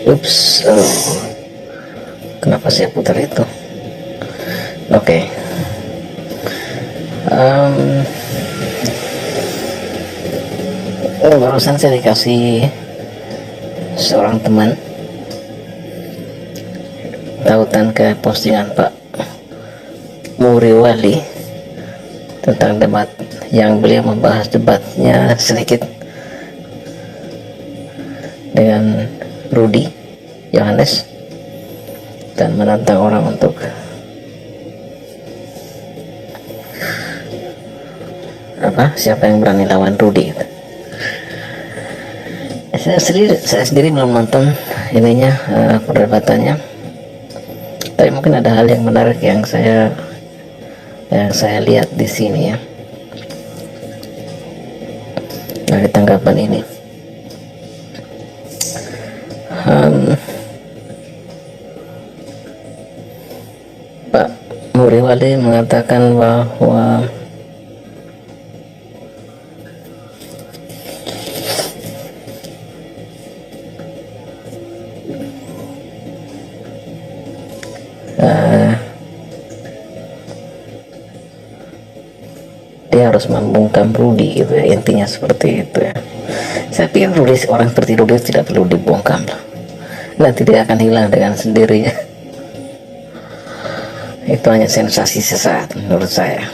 Ups, kenapa saya putar itu? Oke. Barusan saya dikasih seorang teman tautan ke postingan Pak Muriwali tentang debat yang beliau membahas debatnya sedikit dengan Rudy Yohanes dan menantang orang untuk siapa yang berani lawan Rudy. Saya sendiri belum nonton ininya, perdebatannya, tapi mungkin ada hal yang menarik yang saya lihat di sini ya, dari tanggapan ini. Pak Muriwali mengatakan bahwa dia harus membungkam Rudy gitu ya, intinya seperti itu ya. Saya pikir Rudy, orang seperti Rudy tidak perlu dibungkam, nanti dia akan hilang dengan sendirinya. Itu hanya sensasi sesaat menurut saya,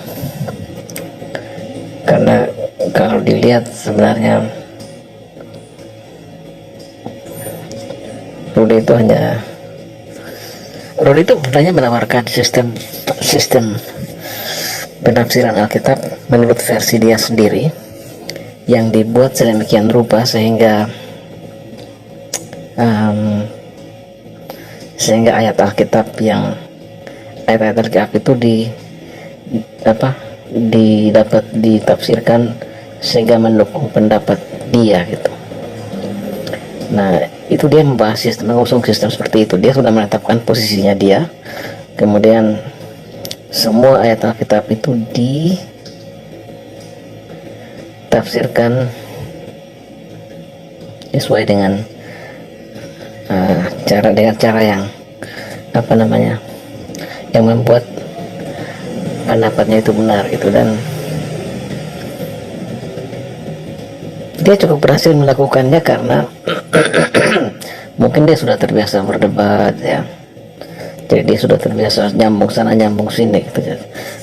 karena kalau dilihat sebenarnya Rudy itu sebenarnya menawarkan sistem penafsiran Alkitab menurut versi dia sendiri yang dibuat sedemikian rupa sehingga ayat Alkitab itu dapat ditafsirkan sehingga mendukung pendapat dia gitu. Nah, itu dia mengusung sistem seperti itu. Dia sudah menetapkan posisinya dia, kemudian semua ayat Alkitab itu ditafsirkan sesuai dengan cara yang yang membuat pendapatnya itu benar gitu. Dan dia cukup berhasil melakukannya karena mungkin dia sudah terbiasa berdebat ya, jadi dia sudah terbiasa nyambung sana nyambung sini gitu.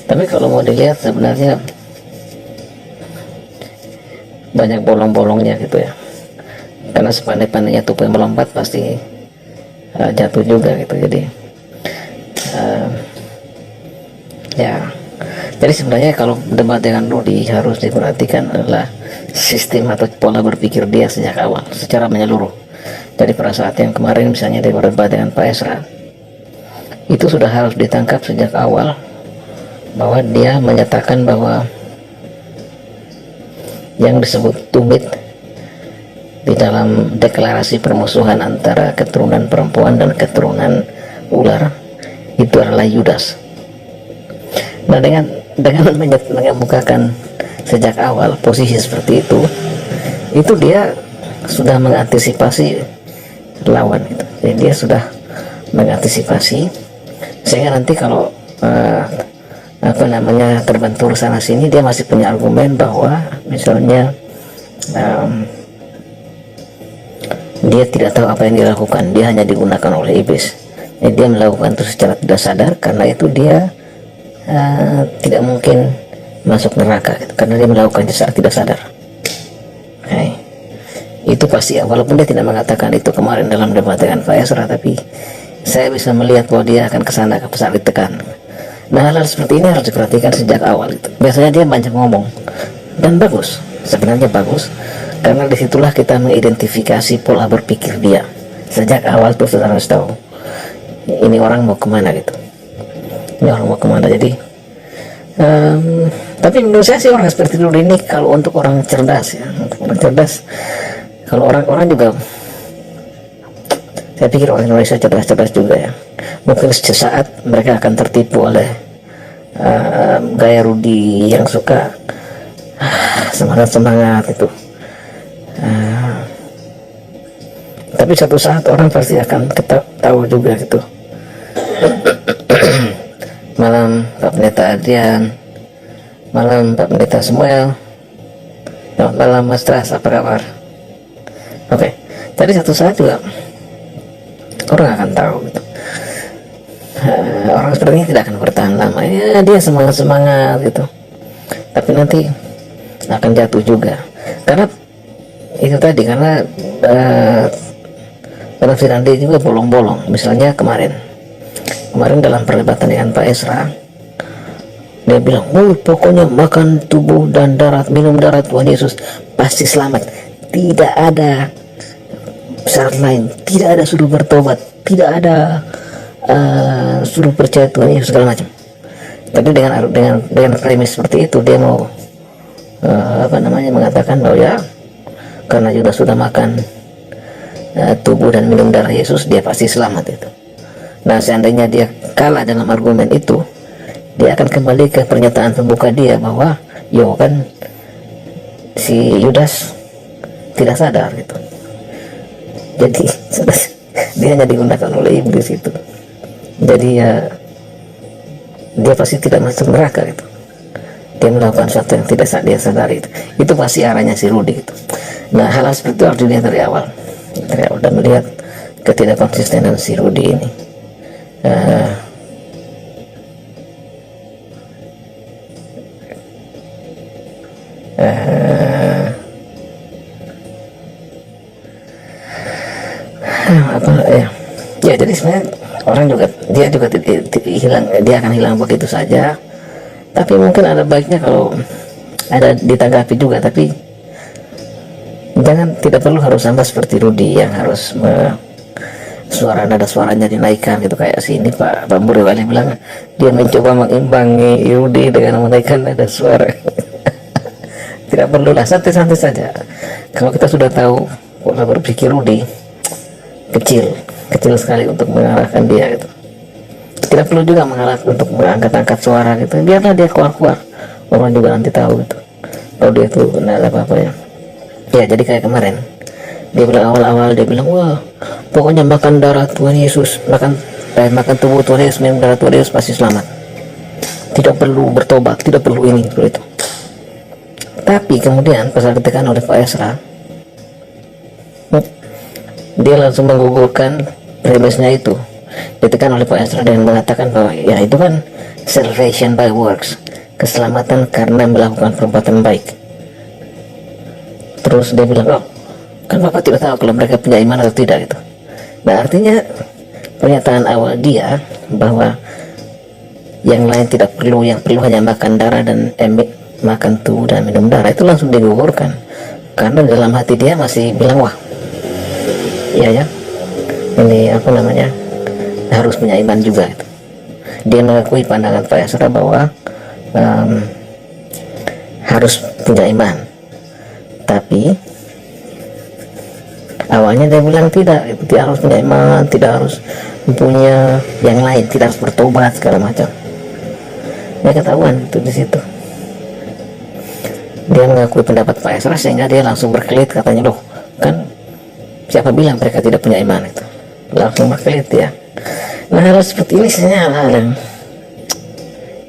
Tapi kalau mau dilihat sebenarnya banyak bolong-bolongnya gitu ya, karena sepandai-pandainya tupai melompat pasti jatuh juga gitu. Jadi sebenarnya kalau debat dengan Rudy harus diperhatikan adalah sistem atau pola berpikir dia sejak awal secara menyeluruh. Jadi pada saat yang kemarin misalnya dia berdebat dengan Pak Esra, itu sudah harus ditangkap sejak awal bahwa dia menyatakan bahwa yang disebut tumit di dalam deklarasi permusuhan antara keturunan perempuan dan keturunan ular itu adalah Yudas. Nah, dengan mengemukakan sejak awal posisi seperti itu dia sudah mengantisipasi lawan gitu. Jadi dia sudah mengantisipasi sehingga nanti kalau terbentur sana sini, dia masih punya argumen bahwa misalnya dia tidak tahu apa yang dilakukan, dia hanya digunakan oleh iblis. Jadi dia melakukan itu secara tidak sadar, karena itu dia tidak mungkin masuk neraka gitu, karena dia melakukannya secara tidak sadar. Itu pasti ya, walaupun dia tidak mengatakan itu kemarin dalam debat dengan Pak Esra, tapi saya bisa melihat bahwa dia akan kesana ke saat ditekan. Nah, hal-hal seperti ini harus diperhatikan sejak awal gitu. Biasanya dia banyak ngomong dan bagus, sebenarnya bagus, karena disitulah kita mengidentifikasi pola berpikir dia sejak awal. Tuh sudah harus tahu ini orang mau kemana gitu, ini orang mau kemana. Jadi tapi menurut saya sih orang seperti dulu ini, kalau untuk orang cerdas ya, untuk orang cerdas, kalau orang-orang juga, saya pikir orang Indonesia cerdas-cerdas juga ya, mungkin sesaat mereka akan tertipu oleh gaya Rudy yang suka semangat-semangat itu. Tapi satu saat orang pasti akan tahu juga gitu. Malam Pak Pendeta Adrian, malam Pak Pendeta Samuel, selamat malam Mas Tras, apa kabar? Oke, tadi satu saat juga orang akan tahu gitu. Orang seperti ini tidak akan bertahan lama, ya dia semangat gitu, tapi nanti akan jatuh juga karena itu tadi, karena penafsiran dia juga bolong-bolong. Misalnya kemarin dalam perdebatan dengan Pak Esra, dia bilang, pokoknya makan tubuh dan darah, minum darah Tuhan Yesus pasti selamat, tidak ada syarat lain, tidak ada suruh bertobat, tidak ada suruh percaya Tuhan Yesus segala macam. Tapi dengan premis seperti itu dia mau mengatakan bahwa ya karena juga sudah makan tubuh dan minum darah Yesus dia pasti selamat itu. Nah, seandainya dia kalah dalam argumen itu, dia akan kembali ke pernyataan terbuka dia bahwa kan si Yudas tidak sadar gitu. Jadi dia hanya digunakan oleh iblis itu. Jadi ya dia pasti tidak masuk neraka gitu. Dia melakukan sesuatu yang tidak dia sadari itu pasti arahnya si Rudy gitu. Nah, hal seperti itu harus dilihat dari awal dan melihat ketidakkonsistenan si Rudy ini. Jadi sebenarnya orang juga dia hilang, dia akan hilang begitu saja. Tapi mungkin ada baiknya kalau ada ditanggapi juga, tapi tidak perlu harus sama seperti Rudy yang harus nada suaranya dinaikkan gitu, kayak sini Pak Muri Wali bilang dia mencoba mengimbangi Rudy dengan menaikkan nada suara. Tidak perlulah, santai-santai saja. Kalau kita sudah tahu pola berpikir Rudy kecil sekali untuk mengarahkan dia gitu. Tidak perlu juga untuk mengangkat-angkat suara gitu, biarlah dia keluar, orang juga nanti tahu gitu kalau dia itu tidak ada apa-apanya. Ya, jadi kayak kemarin dia bilang awal-awal, dia bilang pokoknya makan darah Tuhan Yesus, makan tubuh Tuhan Yesus, minum darah Tuhan Yesus pasti selamat, tidak perlu bertobat, tidak perlu ini seperti itu. Tapi kemudian pas ditekan oleh Pak Esra, dia langsung menggugurkan premisnya itu. Ditekan oleh Pak Esra dan mengatakan bahwa ya itu kan salvation by works, keselamatan karena melakukan perbuatan baik. Terus dia bilang, kan Bapak tidak tahu kalau mereka punya iman atau tidak gitu. Nah, artinya pernyataan awal dia bahwa yang lain tidak perlu, yang perlu hanya makan darah dan makan tubuh dan minum darah, itu langsung digugurkan karena dalam hati dia masih bilang ya ini harus punya iman juga gitu. Dia mengakui pandangan Pak Esra bahwa harus punya iman, tapi awalnya dia bilang tidak harus punya iman, tidak harus punya yang lain, tidak harus bertobat segala macam. Dia ketahuan itu di situ. Dia mengakui pendapat Pak Esra sehingga dia langsung berkelit, katanya kan siapa bilang mereka tidak punya iman itu, langsung berkelit ya. Nah, hal seperti ini sebenarnya hal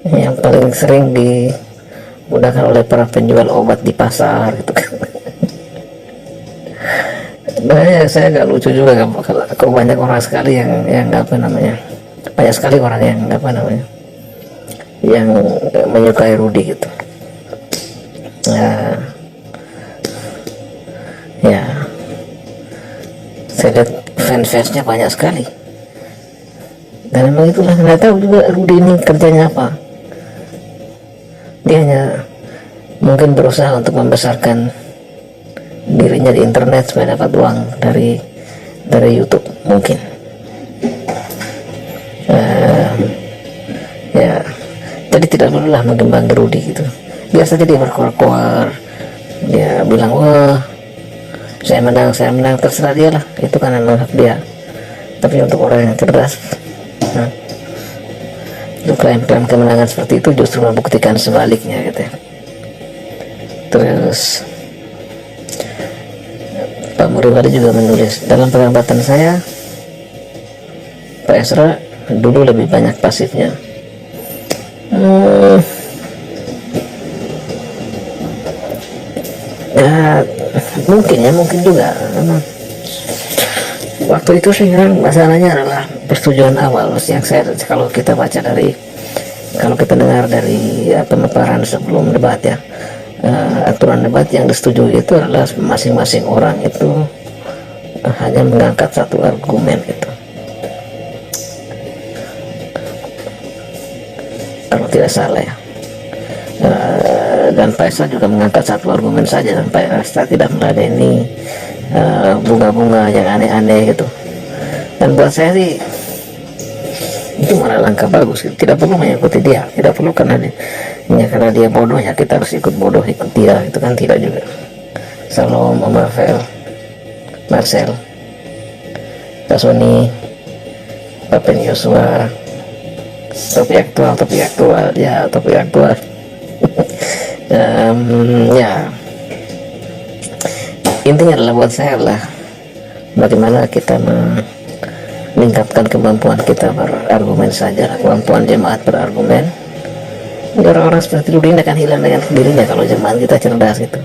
yang paling sering digunakan oleh para penjual obat di pasar gitu kan. Nah, ya, saya agak lucu juga kalau banyak orang sekali yang banyak sekali orang yang menyukai Rudy gitu. Ya saya lihat fans-fansnya banyak sekali, dan memang itulah, nggak tahu juga Rudy ini kerjanya apa. Dia hanya mungkin berusaha untuk membesarkan dirinya di internet supaya dapat uang dari YouTube mungkin. Ya, jadi tidak perlulah menggembangi Rudy gitu. Biasa saja dia berkoar-koar, dia bilang saya menang, terserah dia lah, itu kan memang hak dia. Tapi untuk orang yang cerdas, klaim-klaim kemenangan seperti itu justru membuktikan sebaliknya gitu ya. Terus Pak pribadi juga menulis dalam pengamatan saya, Pak Esra dulu lebih banyak pasifnya. Ya mungkin juga waktu itu sih kan masalahnya adalah persetujuan awal yang saya, kalau kita baca dari, kalau kita dengar dari pemaparan sebelum debat ya, aturan debat yang disetujui itu adalah masing-masing orang itu hanya mengangkat satu argumen gitu, kalau tidak salah ya. Dan Pak Esa juga mengangkat satu argumen saja, dan Pak Esa tidak meladeni bunga-bunga yang aneh-aneh gitu. Dan buat saya sih itu malah langkah bagus, tidak perlu mengikuti dia, tidak perlu karena dia bodoh ya kita harus ikut bodoh, ikut dia, itu kan tidak juga. Salam Om Marcel, Pak Sony, Pak Pen Yosua, topi aktual ya, topi aktual. Ya intinya adalah buat saya adalah bagaimana kita meningkatkan kemampuan kita berargumen saja, kemampuan jemaat berargumen. Orang-orang seperti itu akan hilang dengan sendirinya kalau jemaat kita cerdas gitu.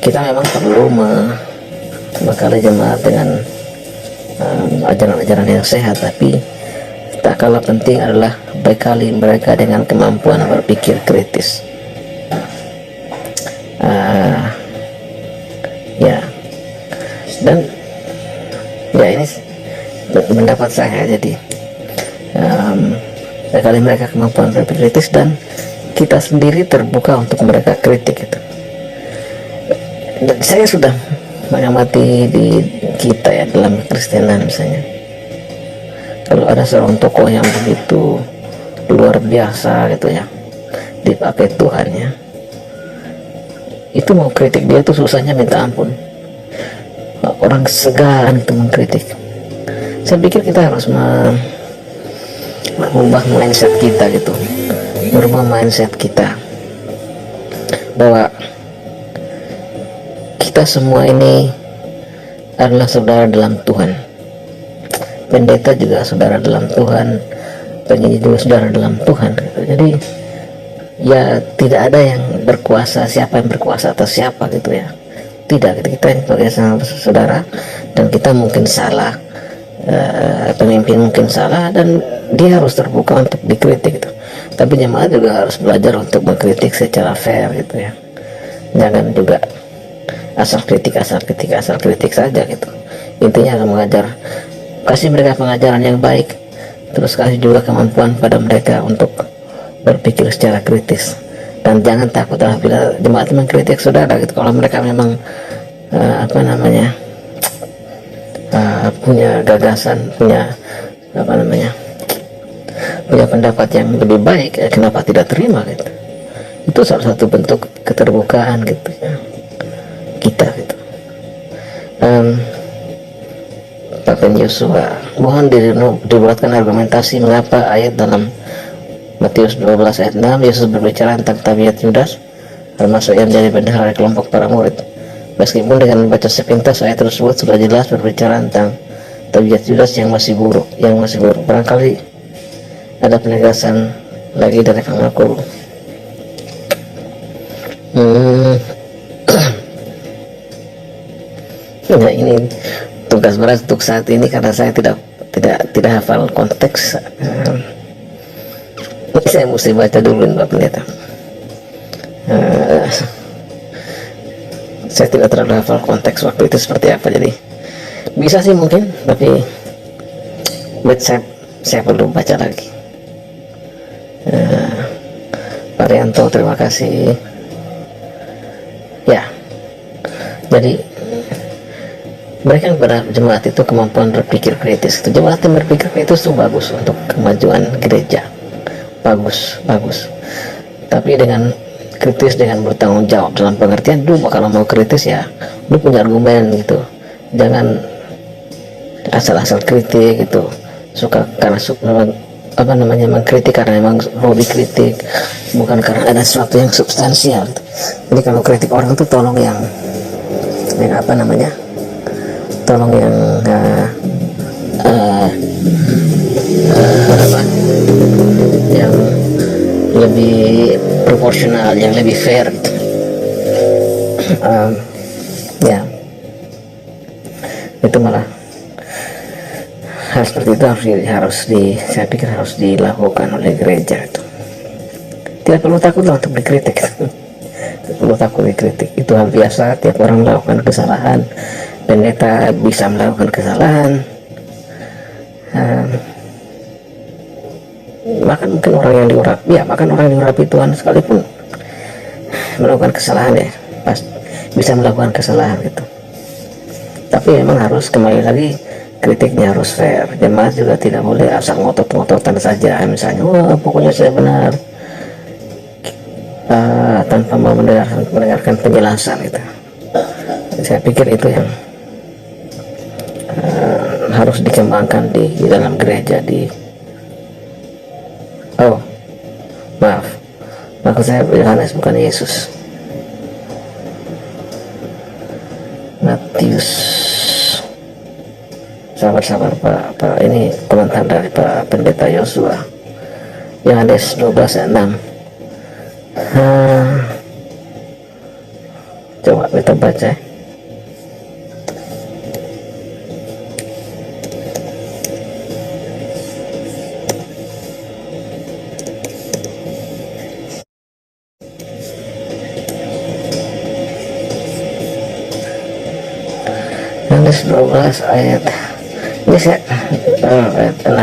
Kita memang perlu membekali jemaat dengan ajaran-ajaran yang sehat, tapi tak kalah penting adalah bekali mereka dengan kemampuan berpikir kritis. Ya, dan ya ini pendapat saya, jadi bekali mereka kemampuan berpikir kritis dan kita sendiri terbuka untuk mereka kritik itu. Dan saya sudah mengamati di kita ya, dalam Kristenan misalnya, kalau ada seorang tokoh yang begitu luar biasa gitu ya, dipakai Tuhan ya, itu mau kritik dia itu susahnya minta ampun. Orang segan itu mengkritik. Saya pikir kita harus mengubah mindset kita gitu, merubah mindset kita bahwa kita semua ini adalah saudara dalam Tuhan. Pendeta juga saudara dalam Tuhan, penyanyi juga saudara dalam Tuhan gitu. Jadi ya tidak ada yang berkuasa, siapa yang berkuasa atas siapa gitu ya, tidak gitu. Kita sebagai saudara, dan kita mungkin salah, pemimpin mungkin salah, dan dia harus terbuka untuk dikritik gitu. Tapi jemaat juga harus belajar untuk mengkritik secara fair gitu ya, jangan juga asal kritik saja gitu. Intinya adalah mengajar, kasih mereka pengajaran yang baik, terus kasih juga kemampuan pada mereka untuk berpikir secara kritis, dan jangan takut apabila jemaat mengkritik saudara gitu. Kalau mereka memang punya gagasan, punya punya pendapat yang lebih baik, kenapa tidak terima gitu. Itu salah satu bentuk keterbukaan gitu ya, kita gitu. Pak Ben Yosua, mohon dibuatkan argumentasi mengapa ayat dalam Matius 12 ayat 6 Yesus berbicara tentang tabiat Yudas, termasuk yang menjadi bendahara kelompok para murid. Meskipun dengan membaca sepintas ayat tersebut sudah jelas berbicara tentang tabiat Yudas yang masih buruk. Barangkali ada penegasan lagi dari pengaku. Nah, ini tugas berat untuk saat ini karena saya tidak hafal konteks. Saya mesti baca dulu Pak Pendeta. Saya tidak terlalu hafal konteks waktu itu seperti apa, jadi bisa sih mungkin, tapi saya perlu baca lagi. Pak Rianto, terima kasih ya. Jadi mereka kepada jemaat itu kemampuan berpikir kritis. Jemaat yang berpikir kritis itu bagus untuk kemajuan gereja, bagus. Tapi dengan kritis, dengan bertanggung jawab, dalam pengertian lu kalau mau kritis ya lu punya argumen gitu, jangan asal-asal kritik gitu, suka karena mengkritik karena memang hobi kritik, bukan karena ada sesuatu yang substansial gitu. Jadi kalau kritik orang tuh tolong yang tolong yang apa, yang lebih proporsional, yang lebih fair. Ya, itu malah hal seperti itu saya pikir harus dilakukan oleh gereja. Itu tidak perlu takut lah untuk dikritik. Tidak perlu takut dikritik, itu hal biasa. Tiap orang melakukan kesalahan, pendeta bisa melakukan kesalahan, bahkan mungkin orang yang diurapi Tuhan sekalipun melakukan kesalahan, ya pas bisa melakukan kesalahan gitu. Tapi memang harus, kembali lagi, kritiknya harus fair. Jemaat juga tidak boleh asal ngotot-ngototan saja, misalnya wah pokoknya saya benar, tanpa mau mendengarkan penjelasan gitu. Saya pikir itu yang harus dikembangkan di dalam gereja. Maaf, maksud saya Yohanes bukan Yesus. Matius. Sabar Pak, ini komentar dari Pak Pendeta Yosua. Yohanes 12:6. Coba kita baca. Yohanes 12 ayat ini ayat 6.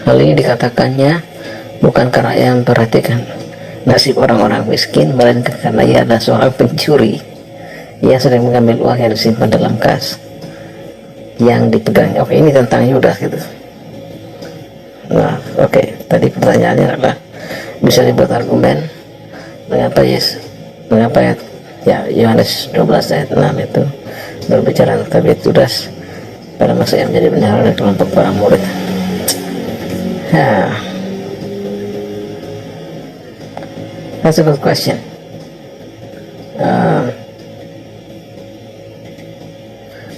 Hal ini dikatakannya bukan karena ia memperhatikan nasib orang-orang miskin, melainkan karena ia adalah seorang pencuri. Ia sedang mengambil uang yang disimpan dalam kas yang dipegangnya. Oke, ini tentang Yudas gitu. Nah, oke, tadi pertanyaannya adalah bisa dibuat argumen mengapa Yohanes 12 ayat 6 itu berbicara tentang Yudas pada masa yang menjadi bendahara dari kelompok para murid. That's a good question.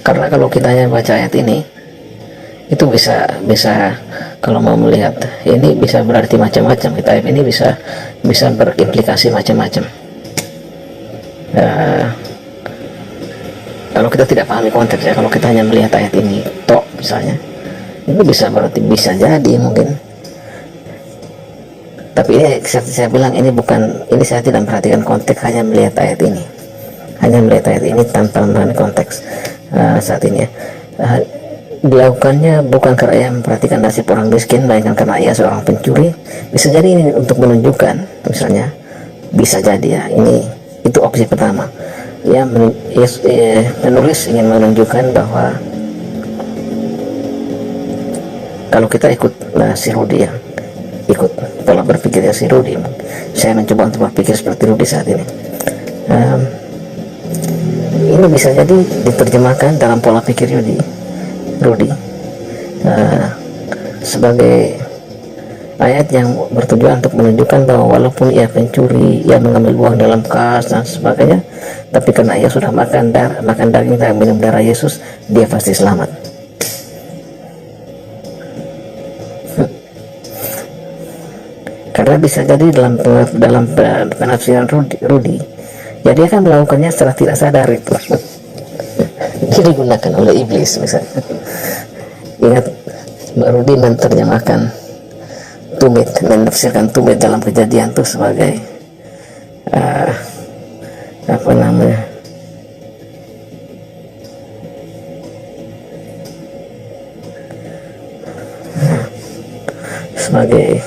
Karena kalau kita hanya baca ayat ini, itu bisa kalau mau melihat ini bisa berarti macam-macam. Ayat ini bisa berimplikasi macam-macam. Kalau kita tidak pahami konteksnya, kalau kita hanya melihat ayat ini misalnya, itu bisa berarti, bisa jadi mungkin. Tapi ini saya bilang ini saya tidak memperhatikan konteks, hanya melihat ayat ini tanpa memahami konteks saat ini ya. Dilakukannya bukan karena ia memperhatikan nasib orang miskin, melainkan karena ia seorang pencuri. Bisa jadi ini untuk menunjukkan, misalnya bisa jadi ya, itu opsi pertama ya, penulis ingin menunjukkan bahwa kalau kita ikut si Rudy, ya ikut pola berpikirnya si Rudy, saya mencoba untuk berpikir seperti Rudy saat ini. Ini bisa jadi diterjemahkan dalam pola pikir Rudy sebagai ayat yang bertujuan untuk menunjukkan bahwa walaupun ia pencuri, ia mengambil uang dalam kas dan sebagainya, tapi karena ia sudah makan daging dan minum darah Yesus, dia pasti selamat. Karena bisa jadi dalam penafsiran Rudy, ya dia akan melakukannya secara tidak sadar itu. Dia digunakan oleh iblis misalnya. Ingat, Mbak Rudy menerjemahkan tumit, menafsirkan tumit dalam Kejadian itu sebagai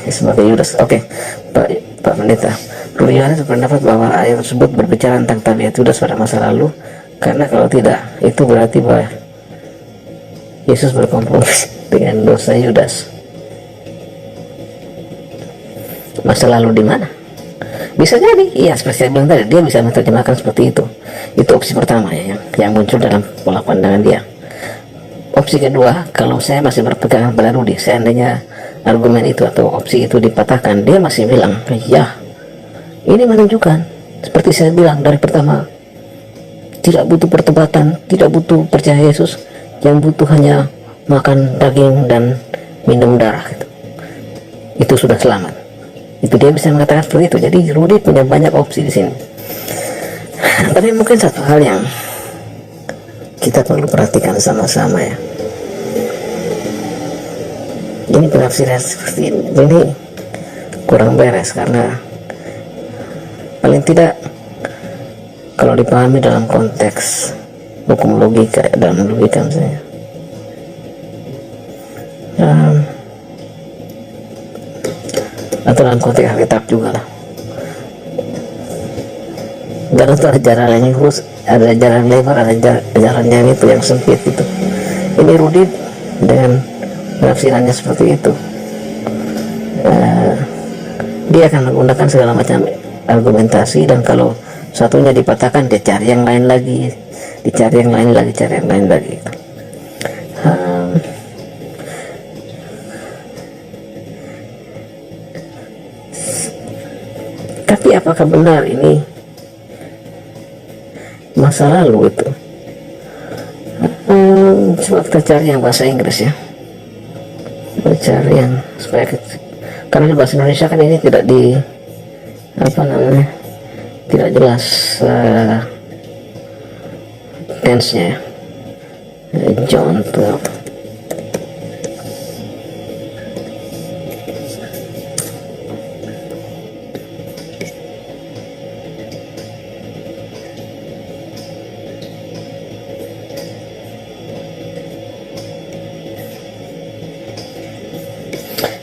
sebagai Yudas. Oke, Pak Pendeta, Rudy Yohanes berpendapat bahwa ayat tersebut berbicara tentang tabiat Yudas pada masa lalu, karena kalau tidak, itu berarti bahwa Yesus berkompromi dengan dosa Yudas. Masa lalu di mana? Bisa jadi, iya, seperti saya bilang tadi, dia bisa menerjemahkan seperti itu. Itu opsi pertama ya, yang muncul dalam pola pandangan dia. Opsi kedua, kalau saya masih berpegangan pada Rudy, seandainya argumen itu atau opsi itu dipatahkan, dia masih bilang, ya, ini menunjukkan Seperti saya bilang dari pertama, tidak butuh pertobatan, tidak butuh percaya Yesus, yang butuh hanya makan daging dan minum darah gitu. Itu sudah selamat. Itu dia bisa mengatakan seperti itu. Jadi Rudy punya banyak opsi di sini. Tapi mungkin satu hal yang kita perlu perhatikan sama-sama ya. Ini penafsiran seperti ini kurang beres, karena paling tidak kalau dipahami dalam konteks hukum logika, dalam logika misalnya, atau dalam konteks Alkitab juga lah. Dan itu ada jalan yang lurus, ada jalan lebar, ada jalan yang itu yang sempit itu. Ini Rudy dengan penafsirannya seperti itu, dia akan menggunakan segala macam argumentasi, dan kalau satunya dipatahkan dia cari yang lain lagi, dicari yang lain lagi, cari yang lain lagi. Tapi apakah benar ini masa lalu itu? Coba kita cari yang bahasa Inggris ya, cari yang supaya karena di bahasa Indonesia kan ini tidak di tidak jelas tense-nya ya. John 12.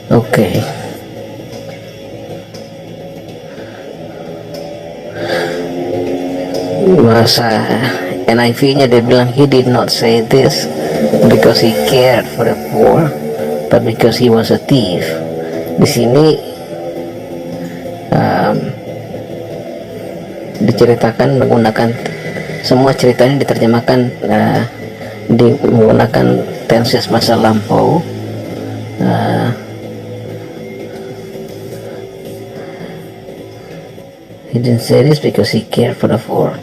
Okay. Bahasa NIV-nya dia bilang, he did not say this because he cared for the poor, but because he was a thief. Di sini diceritakan menggunakan, semua ceritanya diterjemahkan menggunakan tenses masa lampau. He didn't say this because he cared for the poor.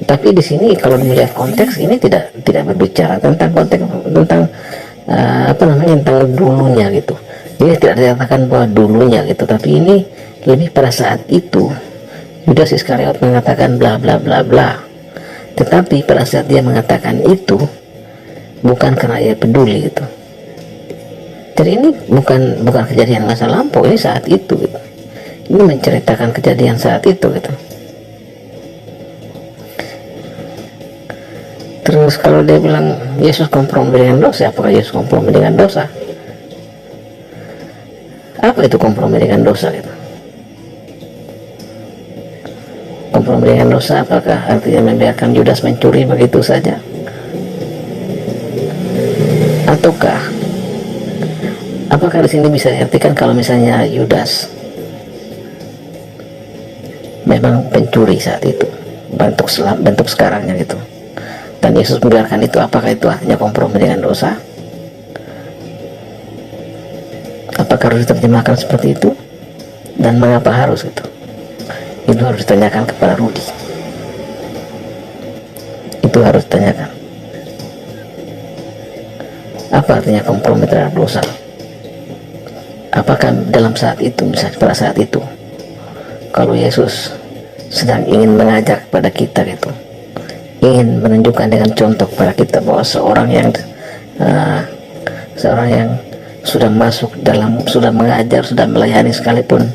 Tapi di sini kalau melihat konteks ini tidak berbicara tentang konteks, tentang tentang dulunya gitu. Ini tidak dikatakan bahwa dulunya gitu, tapi ini lebih pada saat itu Yudas Iskariot mengatakan bla bla bla bla. Tetapi pada saat dia mengatakan itu bukan karena ia peduli gitu. Jadi ini bukan kejadian masa lampau, ini saat itu gitu. Ini menceritakan kejadian saat itu gitu. Terus kalau dia bilang Yesus kompromi dengan dosa, apakah Yesus kompromi dengan dosa? Apa itu kompromi dengan dosa gitu? Kompromi dengan dosa apakah artinya membiarkan Yudas mencuri begitu saja? Ataukah apakah di sini bisa diartikan kalau misalnya Yudas memang pencuri saat itu, bentuk sekarangnya gitu, dan Yesus membiarkan itu, apakah itu artinya kompromi dengan dosa? Apakah harus diterjemahkan seperti itu? Dan mengapa harus itu? Itu harus ditanyakan kepada Rudy. Itu harus ditanyakan. Apa artinya kompromi terhadap dosa? Apakah dalam saat itu, misalnya pada saat itu, kalau Yesus sedang ingin mengajak kepada kita gitu, ingin menunjukkan dengan contoh kepada kita bahwa seorang yang sudah masuk dalam, sudah mengajar, sudah melayani sekalipun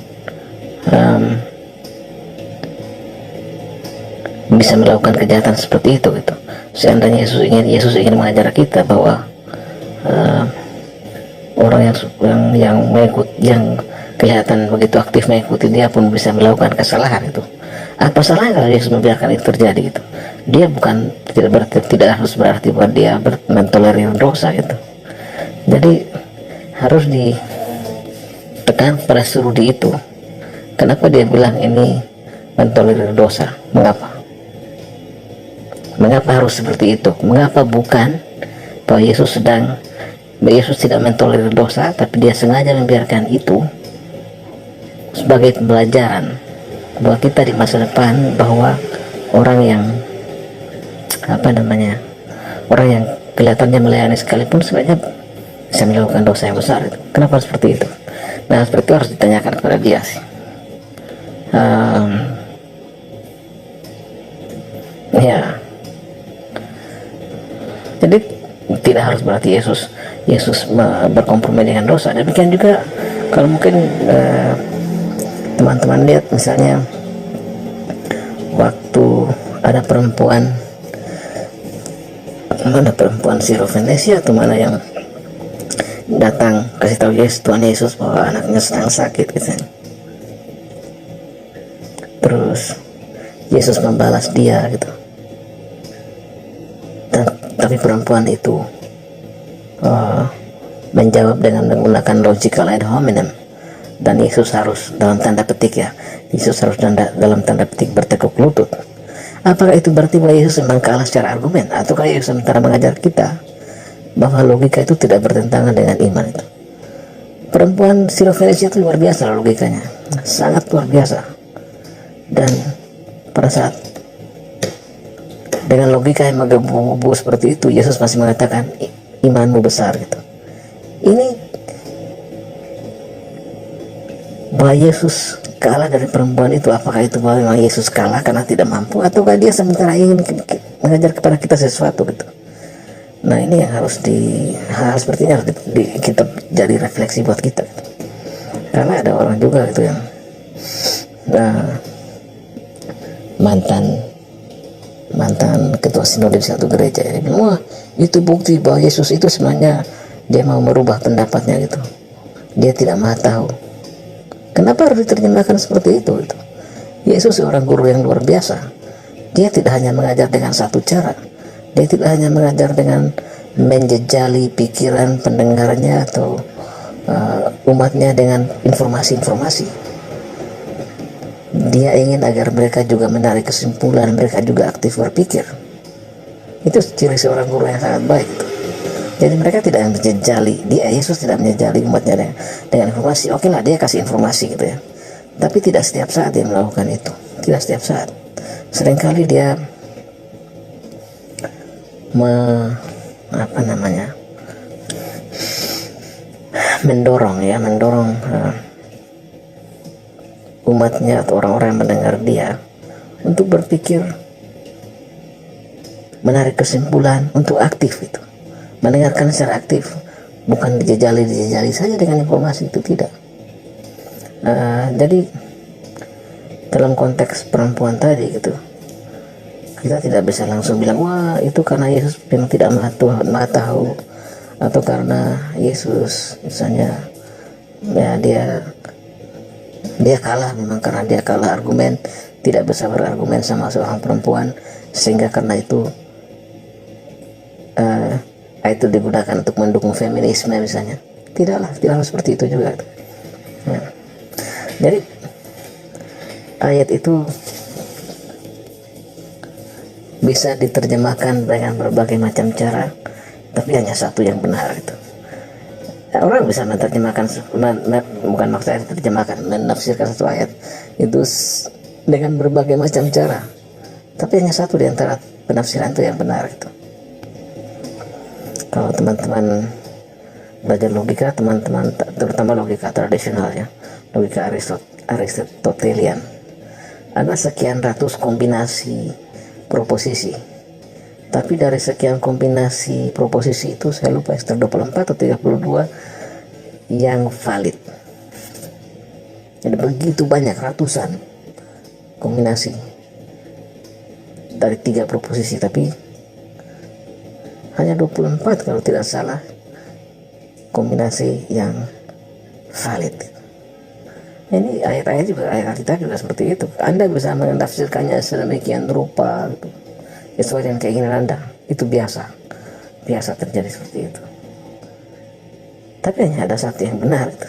bisa melakukan kejahatan seperti itu gitu. Seandainya Yesus ingin mengajar kita bahwa orang yang kelihatan begitu aktif mengikuti dia pun bisa melakukan kesalahan itu. Apa salahnya kalau Yesus membiarkan itu terjadi gitu? Dia tidak harus berarti bahwa dia mentolerir dosa gitu. Jadi harus ditekan pada Rudy itu. Kenapa dia bilang ini mentolerir dosa? Mengapa harus seperti itu? Mengapa bukan bahwa Yesus tidak mentolerir dosa, tapi dia sengaja membiarkan itu sebagai pembelajaran buat kita di masa depan, bahwa orang yang orang yang kelihatannya melayani sekalipun sebenarnya bisa melakukan dosa yang besar. Kenapa seperti itu? Nah, seperti itu harus ditanyakan kepada dia sih. Ya, jadi tidak harus berarti Yesus berkompromi dengan dosa. Demikian juga kalau mungkin teman-teman lihat misalnya waktu ada perempuan Syrovenesia atau mana yang datang kasih tahu Tuhan Yesus bahwa anaknya sedang sakit gitu. Terus Yesus membalas dia gitu. Tapi perempuan itu menjawab dengan menggunakan logical ad hominem, dan Yesus harus dalam tanda petik dalam tanda petik bertekuk lutut. Apakah itu berarti bahwa Yesus memang kalah secara argumen, ataukah Yesus sementara mengajar kita bahwa logika itu tidak bertentangan dengan iman itu? Perempuan Syrovenesia itu luar biasa logikanya, sangat luar biasa. Dan pada saat dengan logika yang menggebu-gebu seperti itu, Yesus masih mengatakan imanmu besar gitu. Ini bahwa Yesus kalah dari perempuan itu, apakah itu bahwa memang Yesus kalah karena tidak mampu, ataukah dia sementara ingin mengajar kepada kita sesuatu gitu? Nah, ini yang hal seperti ini harus kita jadi refleksi buat kita gitu. Karena ada orang juga gitu yang mantan ketua sinode di satu gereja, dia bilang, wah itu bukti bahwa Yesus itu sebenarnya dia mau merubah pendapatnya gitu, dia tidak maha tahu. Kenapa harus diterjemahkan seperti itu gitu? Yesus seorang guru yang luar biasa. Dia tidak hanya mengajar dengan satu cara, dia tidak hanya mengajar dengan menjejali pikiran pendengarnya atau umatnya dengan informasi-informasi. Dia ingin agar mereka juga menarik kesimpulan, mereka juga aktif berpikir. Itu ciri seorang guru yang sangat baik gitu. Jadi mereka tidak menjejali, Yesus tidak menjejali umatnya dengan informasi. Oke lah, dia kasih informasi gitu ya, tapi tidak setiap saat dia melakukan itu, tidak setiap saat. Seringkali dia mendorong umatnya atau orang-orang yang mendengar dia untuk berpikir, menarik kesimpulan, untuk aktif itu, mendengarkan secara aktif, bukan dijejali saja dengan informasi itu, tidak. Jadi dalam konteks perempuan tadi gitu, kita tidak bisa langsung bilang wah itu karena Yesus memang tidak maha tahu, atau karena Yesus misalnya ya dia kalah memang karena dia kalah argumen, tidak bisa berargumen sama seorang perempuan, sehingga karena itu itu digunakan untuk mendukung feminisme misalnya. Tidak harus seperti itu juga. Ya. Jadi ayat itu bisa diterjemahkan dengan berbagai macam cara, tapi hanya satu yang benar itu. Orang bisa menerjemahkan, bukan maksudnya diterjemahkan, menafsirkan satu ayat itu dengan berbagai macam cara, tapi hanya satu di antara penafsiran itu yang benar itu. Kalau teman-teman belajar logika, teman-teman terutama logika tradisional ya, logika Aristotelian, ada sekian ratus kombinasi proposisi, tapi dari sekian kombinasi proposisi itu saya lupa sekitar 24 atau 32 yang valid. Jadi begitu banyak, ratusan kombinasi dari 3 proposisi, tapi hanya 24 kalau tidak salah kombinasi yang valid. Ini ayat-ayat juga, ayat kita juga seperti itu. Anda bisa menafsirkannya sedemikian rupa gitu, sesuai dengan keinginan Anda. Itu biasa terjadi seperti itu. Tapi hanya ada satu yang benar itu.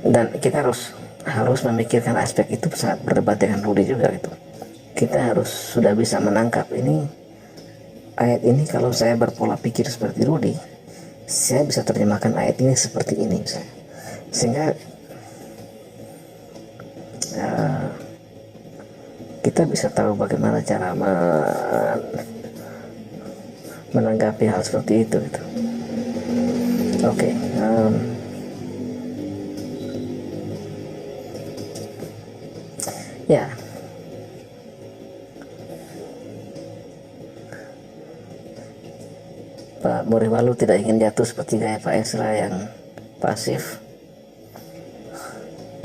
Dan kita harus memikirkan aspek itu saat berdebat dengan Rudy juga gitu. Kita harus sudah bisa menangkap ini ayat ini. Kalau saya berpola pikir seperti Rudy, saya bisa terjemahkan ayat ini seperti ini misalnya, sehingga kita bisa tahu bagaimana cara menanggapi hal seperti itu gitu. Oke, ya, Pak Muriwalu tidak ingin jatuh seperti gaya Pak Esra yang pasif.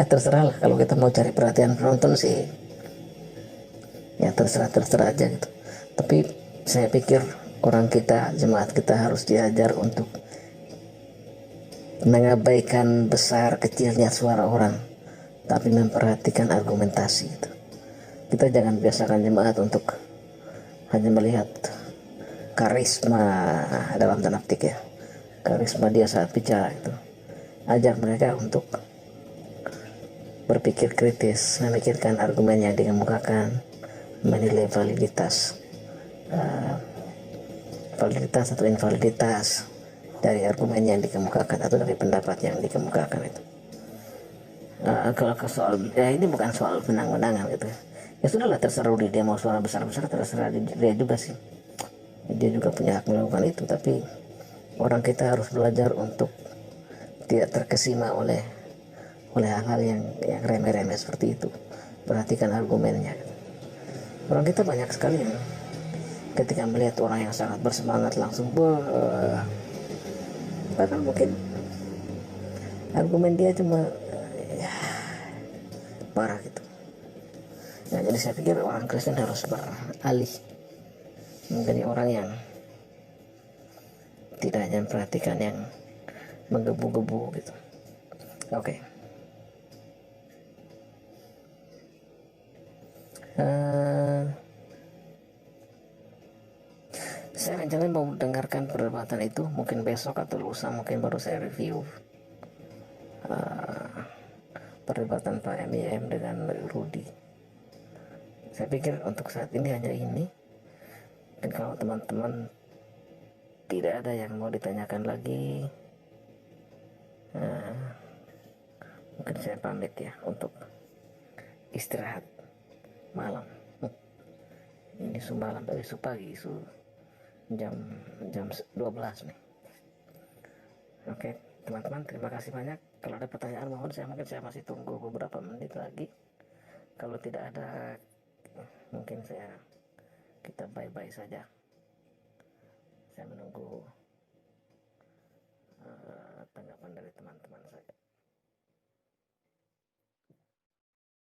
Terserah lah, kalau kita mau cari perhatian penonton sih ya terserah aja gitu. Tapi saya pikir orang kita, jemaat kita harus diajar untuk mengabaikan besar kecilnya suara orang, tapi memperhatikan argumentasi gitu. Kita jangan biasakan jemaat untuk hanya melihat karisma dalam tanda petik ya, karisma dia saat bicara itu. Ajak mereka untuk berpikir kritis, memikirkan argumen yang dikemukakan, menilai validitas atau invaliditas dari argumen yang dikemukakan atau dari pendapat yang dikemukakan itu. Kalau ke soal ya ini bukan soal menang-menangan gitu ya, sudahlah, terserah dia mau suara besar-besar, terserah dia juga sih, dia juga punya hak melakukan itu. Tapi orang kita harus belajar untuk tidak terkesima oleh hal-hal yang remeh-remeh seperti itu. Perhatikan argumennya. Orang kita banyak sekali yang ketika melihat orang yang sangat bersemangat langsung bahkan mungkin argumen dia cuma ya, parah gitu. Nah, jadi saya pikir orang Kristen harus beralih menjadi orang yang tidak hanya memperhatikan yang menggebu-gebu gitu. Oke. Saya rencana mau mendengarkan perdebatan itu mungkin besok atau lusa, mungkin baru saya review perdebatan Pak MIM dengan Rudy. Saya pikir untuk saat ini hanya ini, dan kalau teman-teman tidak ada yang mau ditanyakan lagi, mungkin saya pamit ya untuk istirahat malam. Ini malam dari pagi, jam 12 nih. Oke, teman-teman, terima kasih banyak. Kalau ada pertanyaan mohon, mungkin saya masih tunggu beberapa menit lagi. Kalau tidak ada, mungkin kita bye-bye saja. Saya menunggu